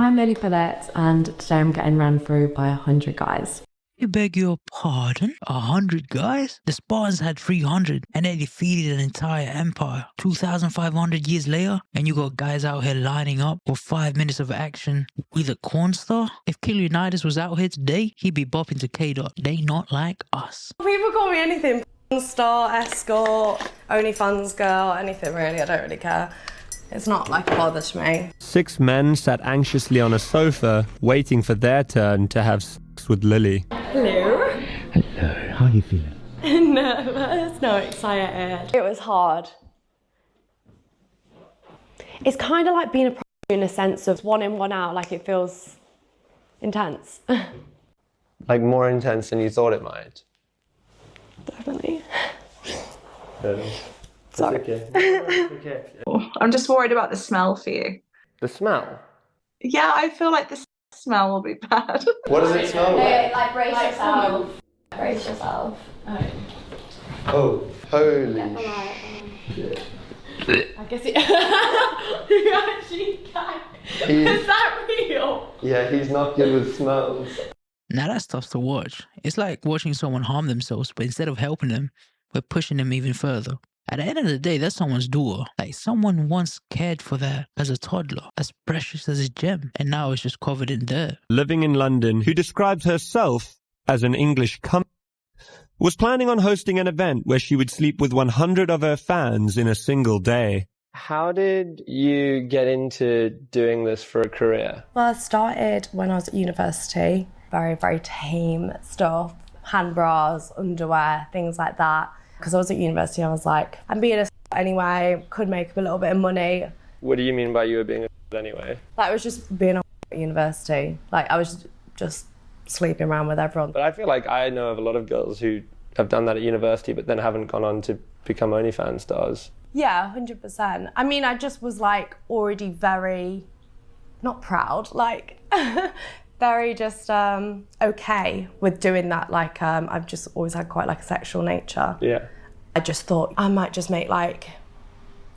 I'm Lily Follett, and today I'm getting ran through by 100 guys. You beg your pardon? 100 guys? The Spartans had 300 and they defeated an entire empire 2,500 years later, and you got guys out here lining up for 5 minutes of action with a corn star? If Leonidas was out here today, he'd be bopping to K-Dot. They not like us. People call me anything. Star, escort, OnlyFans girl, anything really. I don't really care. It's not like a bother to me. 6 men sat anxiously on a sofa, waiting for their turn to have sex with Lily. Hello. Hello, how are you feeling? Nervous, no, excited. It was hard. It's kind of like being a prostitute in a sense of one in, one out, like it feels intense. Like more intense than you thought it might? Definitely. Sorry. It's okay. I'm just worried about the smell for you. The smell? Yeah, I feel like the smell will be bad. What does it smell like? Like brace yourself. Brace yourself. Oh, holy shit. I guess it... You actually can. Is that real? Yeah, he's not good with smells. Now that's tough to watch. It's like watching someone harm themselves, but instead of helping them, we're pushing them even further. At the end of the day, that's someone's daughter. Like, someone once cared for that as a toddler, as precious as a gem, and now it's just covered in dirt. Living in London, who describes herself as an English was planning on hosting an event where she would sleep with 100 of her fans in a single day. How did you get into doing this for a career? Well, I started when I was at university. Very, very tame stuff. Hand bras, underwear, things like that. Because I was at university, I was like, I'm being a anyway, could make a little bit of money. What do you mean by you were being a anyway? Like, I was just being at university. Like, I was just sleeping around with everyone. But I feel like I know of a lot of girls who have done that at university, but then haven't gone on to become OnlyFans stars. Yeah, 100%. I mean, I just was like already very, not proud, like, very just okay with doing that. Like, I've just always had quite like a sexual nature. Yeah. I just thought I might just make like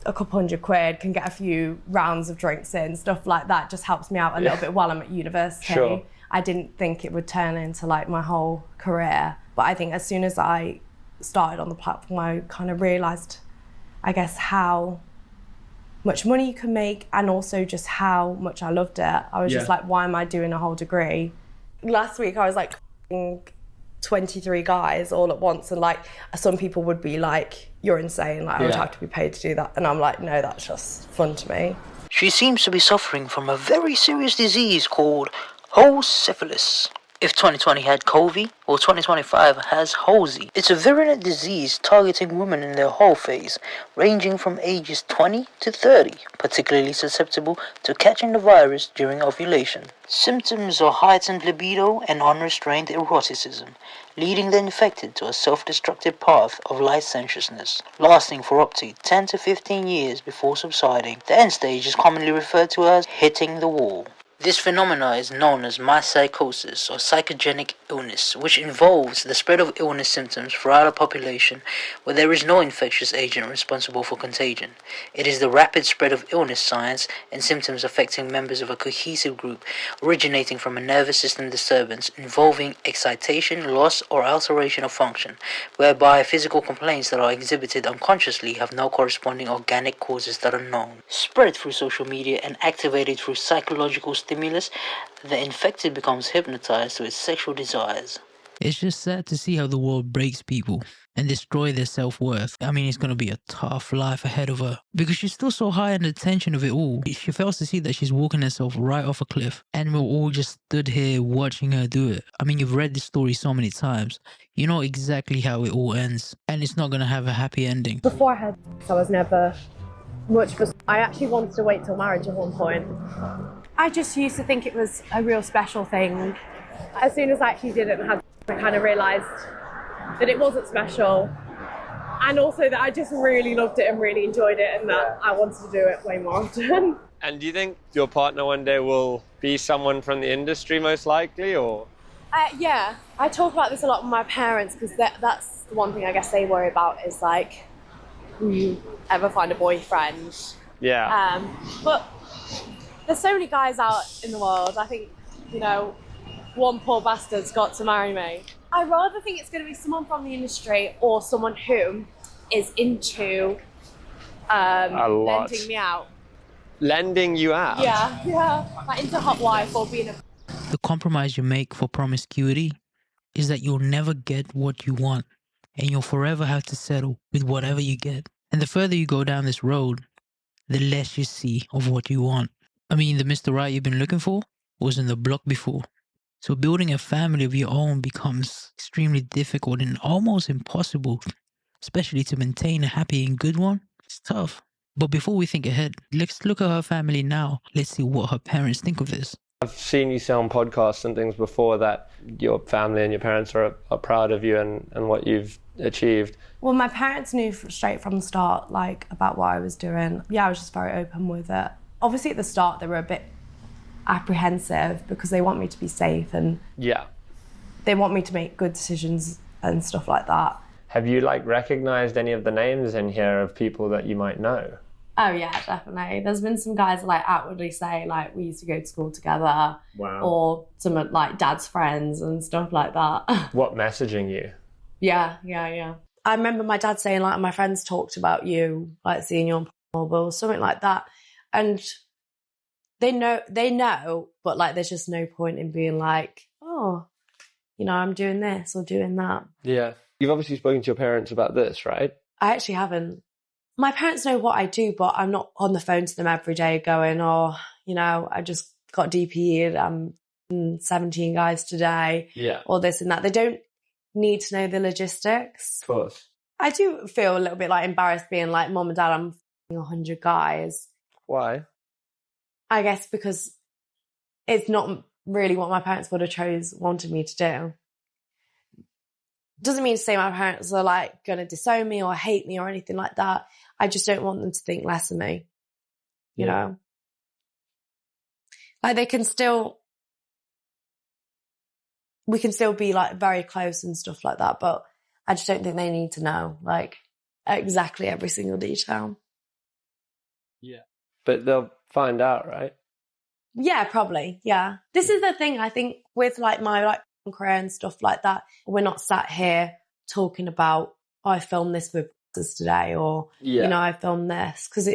a couple £100, can get a few rounds of drinks in, stuff like that. Just helps me out a little bit while I'm at university. Sure. I didn't think it would turn into like my whole career. But I think as soon as I started on the platform, I kind of realised, I guess, how much money you can make and also just how much I loved it. I was just like, why am I doing a whole degree? Last week I was like 23 guys all at once, and like some people would be like, you're insane, like I would have to be paid to do that. And I'm like, no, that's just fun to me. She seems to be suffering from a very serious disease called syphilis. If 2020 had COVID, well, 2025 has Hosey. It's a virulent disease targeting women in their whole phase, ranging from ages 20 to 30, particularly susceptible to catching the virus during ovulation. Symptoms are heightened libido and unrestrained eroticism, leading the infected to a self-destructive path of licentiousness, lasting for up to 10 to 15 years before subsiding. The end stage is commonly referred to as hitting the wall. This phenomenon is known as mass psychosis or psychogenic illness, which involves the spread of illness symptoms throughout a population where there is no infectious agent responsible for contagion. It is the rapid spread of illness signs and symptoms affecting members of a cohesive group, originating from a nervous system disturbance involving excitation, loss, or alteration of function, whereby physical complaints that are exhibited unconsciously have no corresponding organic causes that are known. Spread through social media and activated through psychological stimulus, the infected becomes hypnotized to its sexual desires. It's just sad to see how the world breaks people and destroy their self-worth. I mean, it's going to be a tough life ahead of her because she's still so high in the tension of it all. She fails to see that she's walking herself right off a cliff, and we're all just stood here watching her do it. I mean, you've read this story so many times. You know exactly how it all ends, and it's not going to have a happy ending. Before I had sex, I was never much for... I actually wanted to wait till marriage at one point. I just used to think it was a real special thing. As soon as I actually did it and had, I kind of realised that it wasn't special, and also that I just really loved it and really enjoyed it, and that I wanted to do it way more often. And do you think your partner one day will be someone from the industry most likely, or? Yeah, I talk about this a lot with my parents because that's the one thing I guess they worry about is like, will you ever find a boyfriend? Yeah. But There's so many guys out in the world. I think, you know, one poor bastard's got to marry me. I rather think it's going to be someone from the industry or someone who is into lending me out. Lending you out? Yeah. Like into hot wife or being a... The compromise you make for promiscuity is that you'll never get what you want, and you'll forever have to settle with whatever you get. And the further you go down this road, the less you see of what you want. I mean, the Mr. Right you've been looking for was in the block before. So building a family of your own becomes extremely difficult and almost impossible, especially to maintain a happy and good one. It's tough. But before we think ahead, let's look at her family now. Let's see what her parents think of this. I've seen you say on podcasts and things before that your family and your parents are proud of you and what you've achieved. Well, my parents knew straight from the start, like, about what I was doing. Yeah, I was just very open with it. Obviously, at the start, they were a bit apprehensive because they want me to be safe and they want me to make good decisions and stuff like that. Have you, like, recognised any of the names in here of people that you might know? Oh yeah, definitely. There's been some guys that, like, outwardly say, like, we used to go to school together. Wow. Or some of, like, dad's friends and stuff like that. What, messaging you? Yeah. I remember my dad saying, like, my friends talked about you, like, seeing you on mobile, something like that. And they know, but, like, there's just no point in being like, oh, you know, I'm doing this or doing that. Yeah. You've obviously spoken to your parents about this, right? I actually haven't. My parents know what I do, but I'm not on the phone to them every day going, oh, you know, I just got DP'd, I'm 17 guys today, or this and that. They don't need to know the logistics. Of course. I do feel a little bit, like, embarrassed being like, Mom and Dad, I'm 100 guys. Why? I guess because it's not really what my parents would have wanted me to do. Doesn't mean to say my parents are, like, going to disown me or hate me or anything like that. I just don't want them to think less of me, you know? Like, we can still be, like, very close and stuff like that, but I just don't think they need to know, like, exactly every single detail. Yeah. But they'll find out, right? Yeah, probably, yeah. This is the thing, I think, with, like, my, like, career and stuff like that. We're not sat here talking about, oh, I filmed this with us today, or, you know, I filmed this, because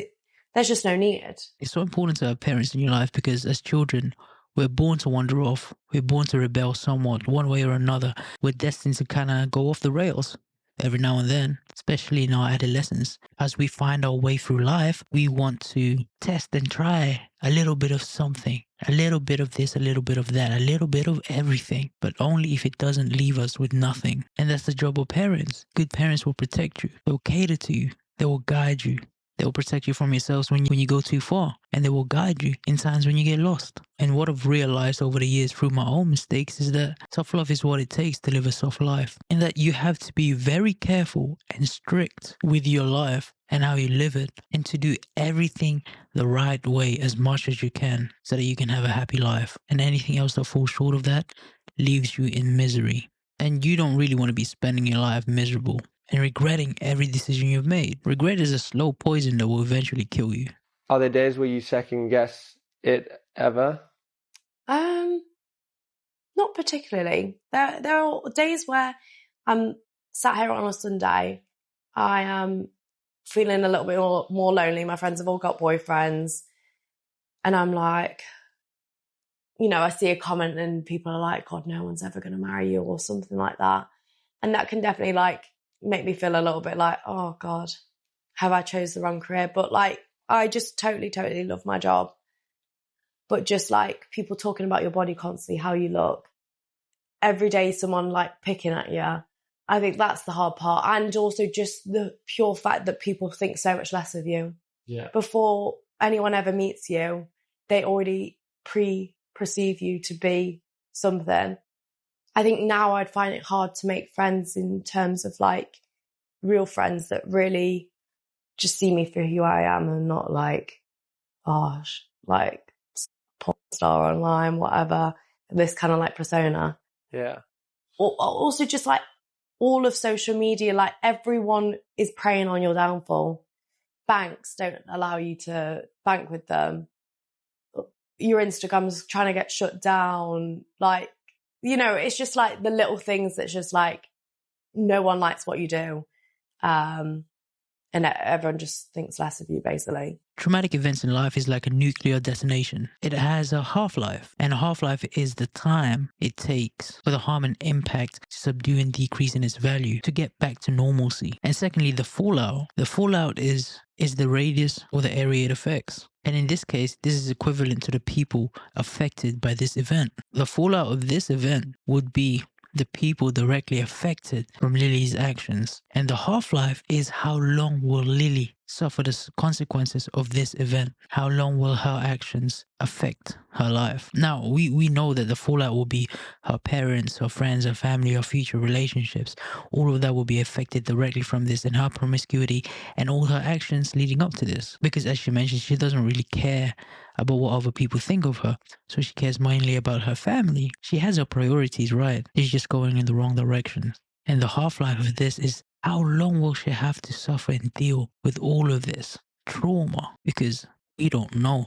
there's just no need. It's so important to have parents in your life because as children, we're born to wander off. We're born to rebel somewhat, one way or another. We're destined to kind of go off the rails every now and then, especially in our adolescence. As we find our way through life, we want to test and try a little bit of something, a little bit of this, a little bit of that, a little bit of everything, but only if it doesn't leave us with nothing. And that's the job of parents. Good parents will protect you. They'll cater to you. They will guide you. They will protect you from yourselves when you go too far, and they will guide you in times when you get lost. And what I've realized over the years through my own mistakes is that tough love is what it takes to live a soft life, and that you have to be very careful and strict with your life and how you live it, and to do everything the right way as much as you can so that you can have a happy life. And anything else that falls short of that leaves you in misery. And you don't really want to be spending your life miserable and regretting every decision you've made. Regret is a slow poison that will eventually kill you. Are there days where you second guess it ever? Not particularly. There are days where I'm sat here on a Sunday, I am feeling a little bit more lonely. My friends have all got boyfriends, and I'm like, you know, I see a comment and people are like, God, no one's ever going to marry you or something like that. And that can definitely, like, make me feel a little bit like, oh God, have I chose the wrong career? But, like, I just totally love my job. But just, like, people talking about your body constantly, how you look, every day someone, like, picking at you, I think that's the hard part. And also just the pure fact that people think so much less of you. Yeah. Before anyone ever meets you, they already perceive you to be something. I think now I'd find it hard to make friends in terms of, like, real friends that really just see me for who I am and not like, gosh, like, porn star online, whatever, this kind of, like, persona. Yeah. Also just, like, all of social media, like, everyone is preying on your downfall. Banks don't allow you to bank with them. your Instagram's trying to get shut down. Like, you know, it's just like the little things that's just like, no one likes what you do. And everyone just thinks less of you, basically. Traumatic events in life is like a nuclear detonation. It has a half-life, and a half-life is the time it takes for the harm and impact to subdue and decrease in its value to get back to normalcy. And secondly, the fallout. The fallout is the radius or the area it affects. And in this case, this is equivalent to the people affected by this event. The fallout of this event would be the people directly affected from Lily's actions. And the half-life is how long will Lily suffer the consequences of this event? How long will her actions affect her life? Now, we know that the fallout will be her parents, her friends, her family, her future relationships. All of that will be affected directly from this, and her promiscuity and all her actions leading up to this. Because as she mentioned, she doesn't really care about what other people think of her. So she cares mainly about her family. She has her priorities right. She's just going in the wrong direction. And the half-life of this is how long will she have to suffer and deal with all of this trauma? Because we don't know.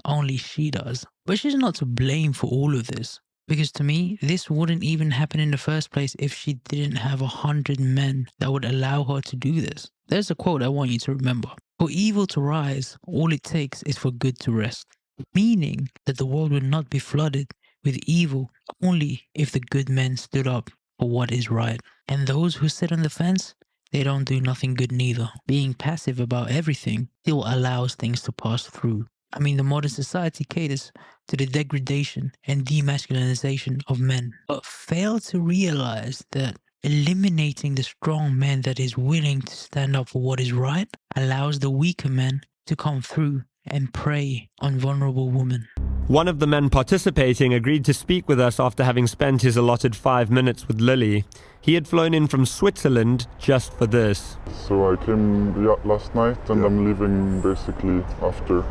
Only she does. But she's not to blame for all of this. Because to me, this wouldn't even happen in the first place if she didn't have 100 men that would allow her to do this. There's a quote I want you to remember. For evil to rise, all it takes is for good to rest. Meaning that the world would not be flooded with evil only if the good men stood up for what is right. And those who sit on the fence, they don't do nothing good neither. Being passive about everything still allows things to pass through. I mean, the modern society caters to the degradation and demasculinization of men, but fail to realize that eliminating the strong man that is willing to stand up for what is right allows the weaker men to come through and prey on vulnerable women. One of the men participating agreed to speak with us after having spent his allotted 5 minutes with Lily. He had flown in from Switzerland just for this. So I came last night and I'm leaving basically after.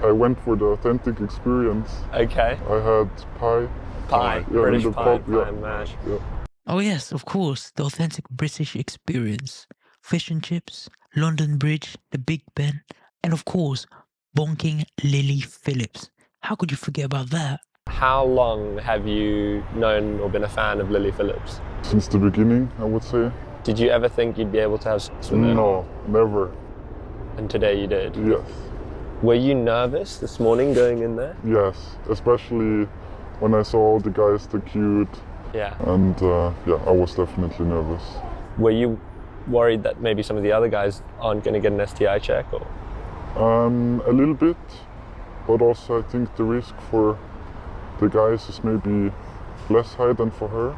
I went for the authentic experience. Okay. I had pie. Pie, Yeah, British in the pie, pub, pie and mash. Yeah. Oh yes, of course, the authentic British experience. Fish and chips, London Bridge, the Big Ben, and of course, bonking Lily Phillips. How could you forget about that? How long have you known or been a fan of Lily Phillips? Since the beginning, I would say. Did you ever think you'd be able to have sex with her? No, never. And today you did? Yes. Were you nervous this morning going in there? Yes, especially when I saw all the guys, the cute. Yeah. And yeah, I was definitely nervous. Were you worried that maybe some of the other guys aren't going to get an STI check? Or? A little bit, but also I think the risk for the guys is maybe less high than for her.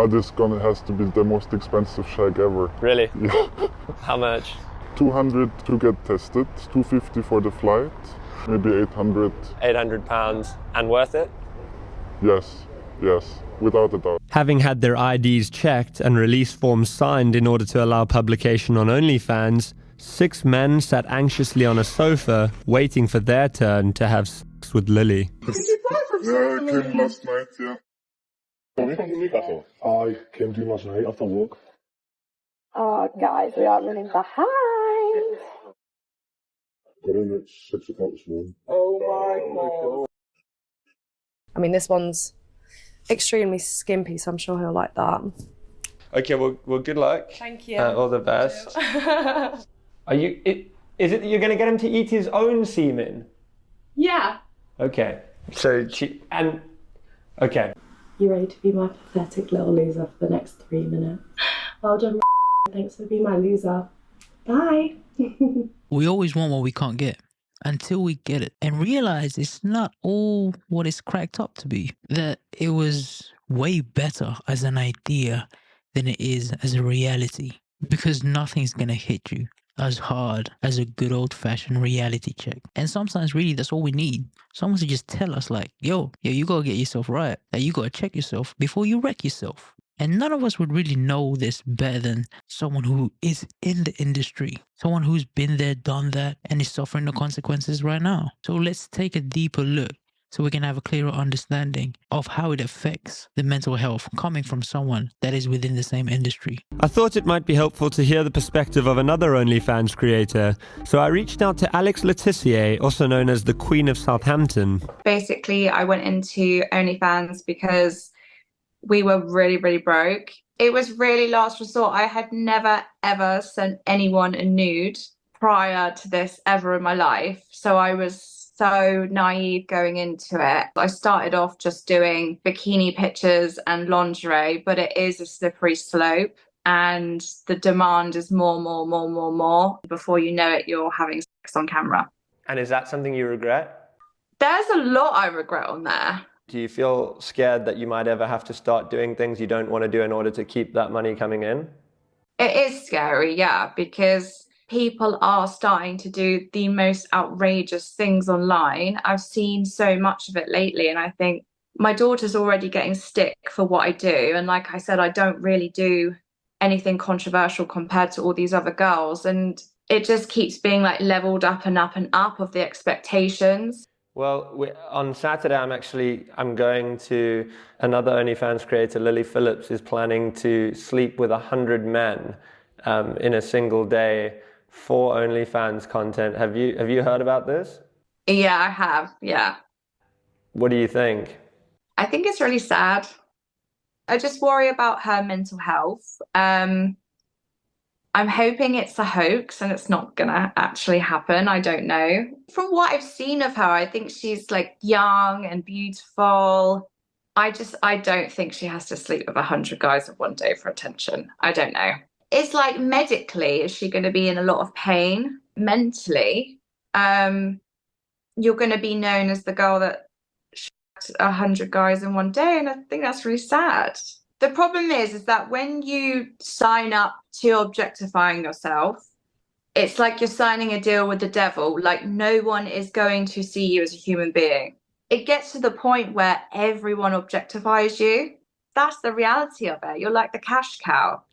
This has to be the most expensive shag ever. Really? Yeah. How much? 200 to get tested, 250 for the flight, maybe 800. 800 pounds, and worth it? Yes, without a doubt. Having had their IDs checked and release forms signed in order to allow publication on OnlyFans, 6 men sat anxiously on a sofa waiting for their turn to have sex with Lily. Yeah, I came last night, yeah. I came to last night after work. Oh, guys, we are running behind. Got in at 6 o'clock this morning. Oh my god. I mean, this one's extremely skimpy, so I'm sure he'll like that. Okay, well, good luck. Thank you. All the best. Are you? Is it that you're going to get him to eat his own semen? Yeah. Okay. So okay. You ready to be my pathetic little loser for the next 3 minutes? Well done, thanks for being my loser. Bye. We always want what we can't get until we get it and realize it's not all what it's cracked up to be. That it was way better as an idea than it is as a reality. Because nothing's gonna hit you as hard as a good old-fashioned reality check. And sometimes really that's all we need. Someone to just tell us like, yo, you gotta get yourself right. That you gotta check yourself before you wreck yourself. And none of us would really know this better than someone who is in the industry. Someone who's been there, done that, and is suffering the consequences right now. So let's take a deeper look so we can have a clearer understanding of how it affects the mental health coming from someone that is within the same industry. I thought it might be helpful to hear the perspective of another OnlyFans creator, so I reached out to Latier, also known as the Queen of Southampton. Basically, I went into OnlyFans because we were really, really broke. It was really last resort. I had never, ever sent anyone a nude prior to this ever in my life. So I was so naive going into it. I started off just doing bikini pictures and lingerie, but it is a slippery slope and the demand is more. Before you know it, you're having sex on camera. And is that something you regret? There's a lot I regret on there. Do you feel scared that you might ever have to start doing things you don't want to do in order to keep that money coming in? It is scary, yeah, because people are starting to do the most outrageous things online. I've seen so much of it lately, and I think my daughter's already getting stick for what I do. And like I said, I don't really do anything controversial compared to all these other girls. And it just keeps being like leveled up and up and up of the expectations. Well, on Saturday, I'm going to another OnlyFans creator, Lily Phillips, is planning to sleep with 100 men in a single day for OnlyFans content. Have you heard about this? Yeah, I have. Yeah. What do you think? I think it's really sad. I just worry about her mental health. I'm hoping it's a hoax and it's not gonna actually happen. I don't know. From what I've seen of her, I think she's like young and beautiful. I don't think she has to sleep with 100 guys in one day for attention. I don't know. It's like medically, is she going to be in a lot of pain? Mentally, you're going to be known as the girl that shot 100 guys in one day, and I think that's really sad. The problem is that when you sign up to objectifying yourself, it's like you're signing a deal with the devil. Like no one is going to see you as a human being. It gets to the point where everyone objectifies you. That's the reality of it. You're like the cash cow.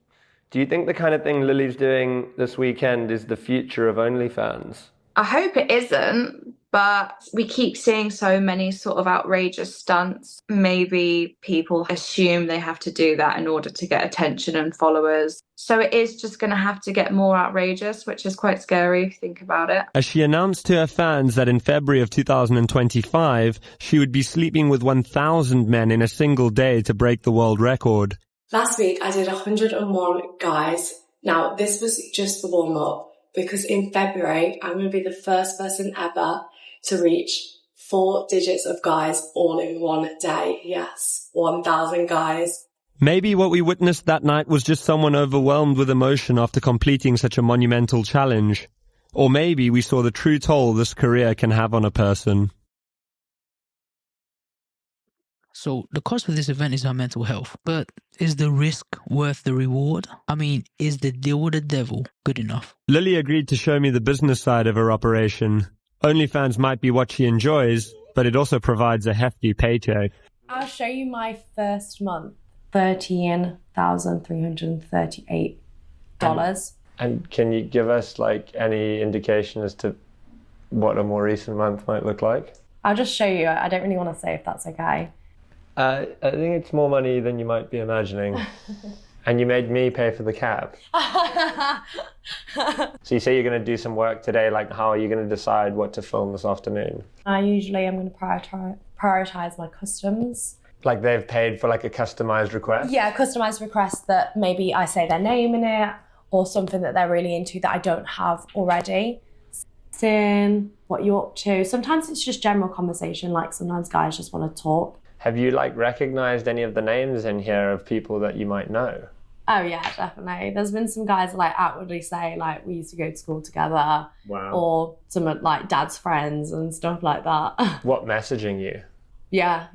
Do you think the kind of thing Lily's doing this weekend is the future of OnlyFans? I hope it isn't, but we keep seeing so many sort of outrageous stunts. Maybe people assume they have to do that in order to get attention and followers. So it is just going to have to get more outrageous, which is quite scary if you think about it. As she announced to her fans that in February of 2025, she would be sleeping with 1,000 men in a single day to break the world record. Last week I did 101 guys. Now this was just the warm-up, because in February I'm going to be the first person ever to reach 4 digits of guys all in one day. Yes, 1,000 guys. Maybe what we witnessed that night was just someone overwhelmed with emotion after completing such a monumental challenge. Or maybe we saw the true toll this career can have on a person. So the cost of this event is her mental health, but is the risk worth the reward? I mean, is the deal with the devil good enough? Lily agreed to show me the business side of her operation. OnlyFans might be what she enjoys, but it also provides a hefty paycheck. I'll show you my first month. $13,338. And can you give us like any indication as to what a more recent month might look like? I'll just show you. I don't really want to say if that's okay. I think it's more money than you might be imagining. And you made me pay for the cab. So you say you're going to do some work today. Like, how are you going to decide what to film this afternoon? I usually am going to prioritize my customs. Like they've paid for like a customized request? Yeah, customized request that maybe I say their name in it or something that they're really into that I don't have already. Sin, what you're up to. Sometimes it's just general conversation. Like sometimes guys just want to talk. Have you like recognized any of the names in here of people that you might know? Oh yeah, definitely. There's been some guys that like outwardly say like we used to go to school together. Wow. Or some of like dad's friends and stuff like that. What, messaging you? Yeah.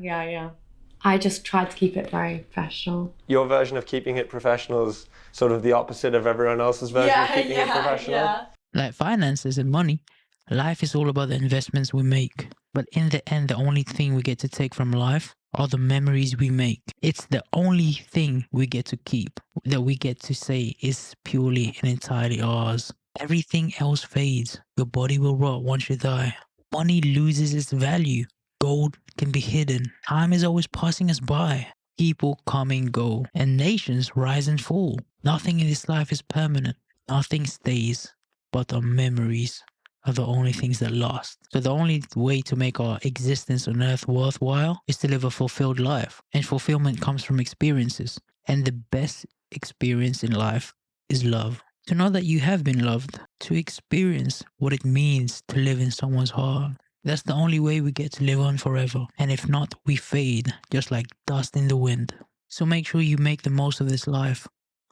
I just tried to keep it very professional. Your version of keeping it professional is sort of the opposite of everyone else's version of keeping it professional? Yeah. Like finances and money, life is all about the investments we make. But in the end, the only thing we get to take from life are the memories we make. It's the only thing we get to keep, that we get to say is purely and entirely ours. Everything else fades. Your body will rot once you die. Money loses its value. Gold can be hidden. Time is always passing us by. People come and go, and nations rise and fall. Nothing in this life is permanent. Nothing stays, but our memories are the only things that last. So the only way to make our existence on earth worthwhile is to live a fulfilled life. And fulfillment comes from experiences. And the best experience in life is love. To know that you have been loved. To experience what it means to live in someone's heart. That's the only way we get to live on forever. And if not, we fade, just like dust in the wind. So make sure you make the most of this life.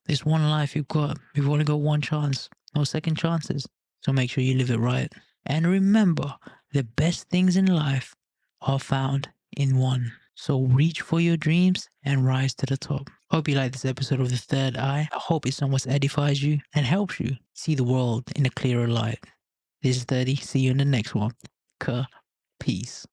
This one life you've got. You've only got one chance. No second chances. So make sure you live it right. And remember, the best things in life are found in one. So reach for your dreams and rise to the top. Hope you like this episode of The Third Eye. I hope it somewhat edifies you and helps you see the world in a clearer light. This is Thirdy. See you in the next one. Peace.